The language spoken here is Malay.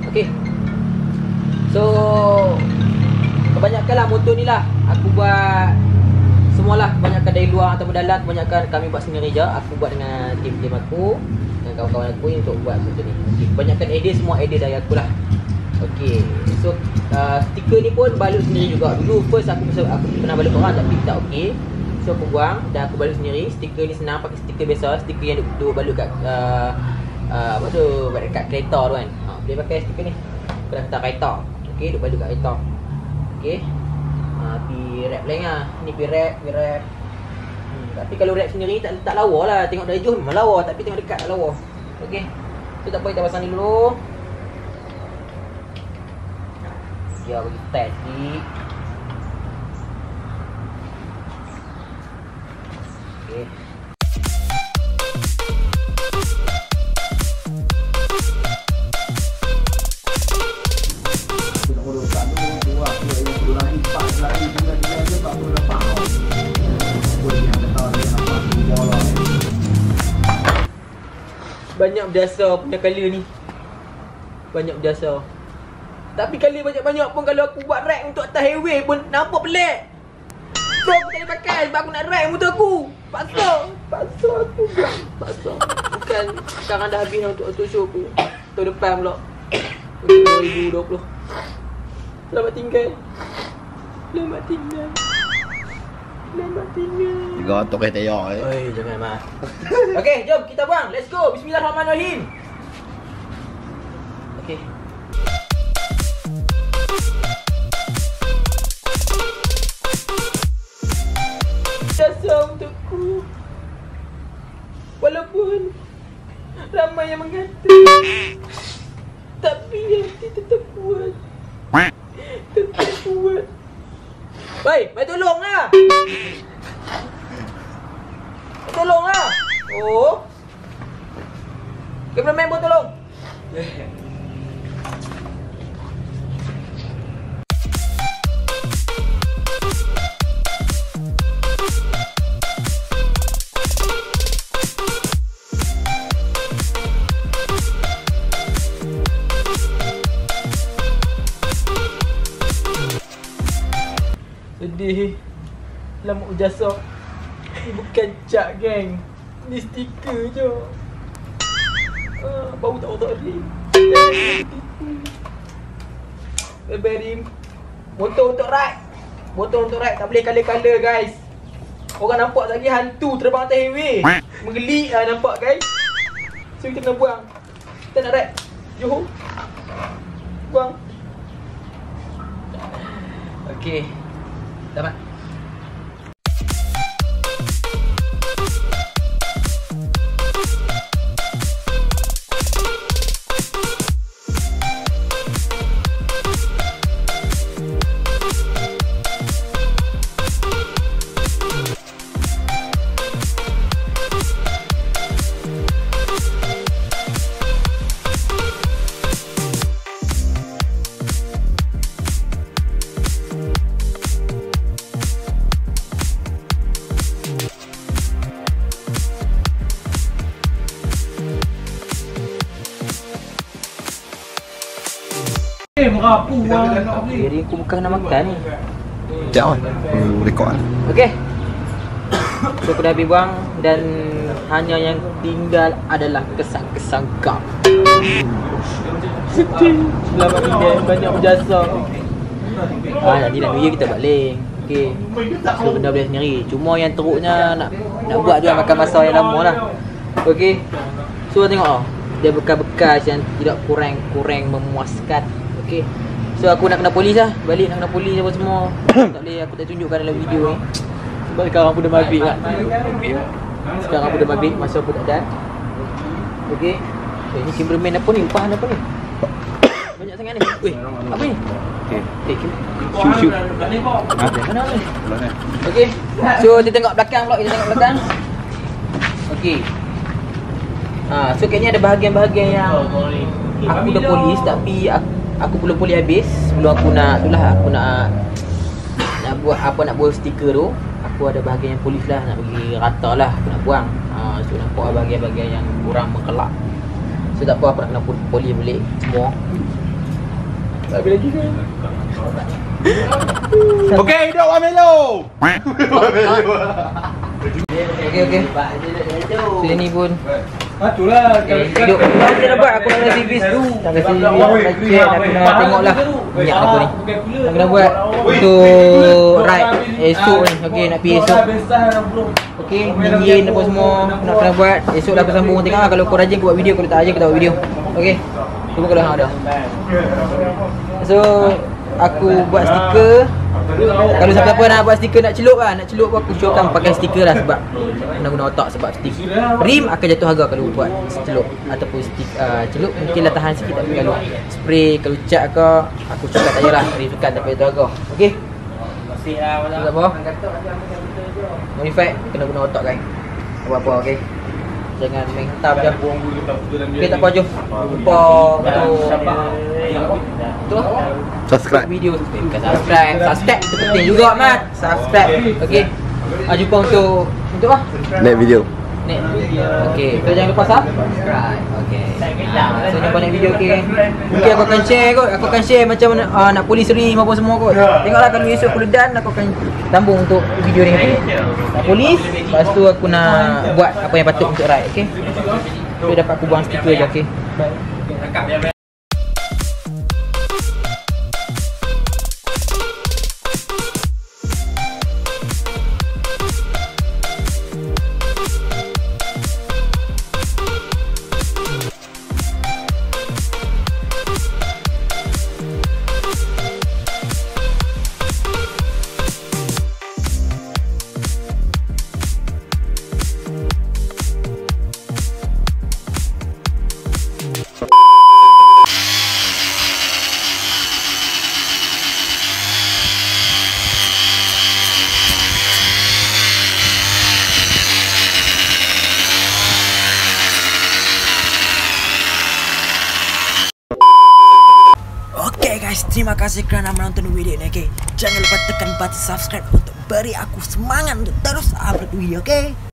Okey. So kebanyakan lah motor ni lah aku buat semualah, kebanyakan dari luar atau dalam, kebanyakan kami buat sendiri je. Aku buat dengan tim-tim aku, dengan kawan-kawan aku untuk buat motor ni. Okay. Kebanyakan idea semua idea dari aku lah. Okey. So stiker ni pun balut sendiri juga. Dulu first aku pernah balut orang tapi tak okey. So aku buang dan aku balut sendiri. Stiker ni senang, pakai stiker biasa, stiker yang duk balut kat apa tu, dekat kereta tu kan. Boleh pakai stiker ni. Aku dah letak kereta. Okey, duk balut kat kereta. Okey. Pi rap lain lah. Ni pi rap. Tapi kalau rap sendiri tak lawa lah. Tengok dari jauh memang lawa, tapi tengok dekat tak lawa. Okey. So tak apa, kita pasang ni dulu. Dia bagi test sikit. Okey. Banyak berjasa punya colour ni. Banyak berjasa. Tapi colour banyak-banyak pun kalau aku buat rack untuk atas highway pun nampak pelik. So aku tak boleh pakai sebab aku nak rack motor aku. Paksa aku. Paksa. Bukan sekarang dah habis untuk auto show aku. Tahun depan pula. 2020. Selamat tinggal. Tiga otok kereta ya. Oi, jangan mah. Okey, jom kita buang. Let's go. Bismillahirrahmanirrahim. Okey. Jasa untukku. Walaupun ramai yang mengata, tapi hati tetap kuat. Baik, mari tolonglah. Tolonglah. Oh. Cameraman pun tolong. Sedih. Lama jasa. Ni bukan cat geng. Ni stiker je. Bau tak rim. Rim. Motor untuk ride tak boleh color-color guys. Orang nampak lagi hantu terbang atas highway. Menggelik lah nampak guys. So kita kena buang. Kita nak ride. Johor. Buang. Okey. Dapat. Merapu bang. Diri aku bukan nak makan ni. Jangan. Rekod. Okey. So aku dah habis buang dan hanya yang tinggal adalah kesan-kesan kau. Sedih. Selamat tinggal, banyak berjasa. Nanti nak New Year kita balik. Okey. So benda boleh sendiri. Cuma yang teruknya nak buat tu makan masa yang lama lah. Okey. So tengok dia bekas-bekas yang tidak kurang memuaskan. Okay. So aku nak kena polis lah. Balik nak kena polis apa semua. Tak boleh aku tak tunjukkan dalam video ni. Sebab sekarang aku dah maghrib kan. Sekarang aku dah maghrib, masa aku tak ada. Okay. Ni cameraman apa ni? Upahan apa ni? Banyak sangat ni. Weh, apa ni? Shoot. Mana ni? Okay. So kita tengok belakang pula. Okay. So kayaknya ada bahagian-bahagian yang aku dah polis tapi aku belum polis habis. Sebelum aku nak buat stiker tu, aku ada bahagian yang polis lah, nak bagi rata lah, aku nak buang. So nampak bahagian-bahagian yang kurang mengkelak. So tak apa, aku nak kena polis balik semua. Tak habis lagi ke? Okey, hidup Amelo. Okey. So ni pun Itulah hidup aku dah buat, aku nak kasi bis tu. Tak kasi bis, aku nak tengoklah minyak aku ni. Aku nak buat untuk ride esok ni. Okey, nak pergi esok. Okey, engine apa semua nak kena buat. Esok lah aku sambung tengok lah. Kalau kau rajin aku buat video, kalau tak rajin aku tak buat video. Okey. Cuba kalau hang ada. So aku buat stiker. Kalau siapa-siapa nak buat stiker nak celup lah, nak celup aku showkan pakai stiker lah sebab nak guna otak sebab stiker. Rim akan jatuh harga kalau buat celup ataupun celup mungkinlah tahan sikit, tapi kalau spray, kalau cat ke aku cakap tak payahlah, rim sukan tak payah jatuh harga. Okey. Tak apa. Modified kena guna otak kan. Apa-apa okey. Jangan main hentam je. Okey tak apa jom. Lupa untuk Subscribe. video subscribe tu penting juga Mat. Subscribe. Okey. Jumpa untuk apa? Next video. Next. Okey, so jangan lupa subscribe. Okey. So jumpa next video okey. Mungkin aku akan share kot. Aku akan share macam mana nak polis rim apa semua kot. Tengoklah kalau esok aku ledan aku akan sambung untuk video ni okey. Nak polis, lepas tu aku nak buat apa yang patut untuk ride okey. So dapat aku buang stiker je okey. Guys, terima kasih kerana menonton video ini okey. Jangan lupa tekan button subscribe untuk beri aku semangat untuk terus upload video okey.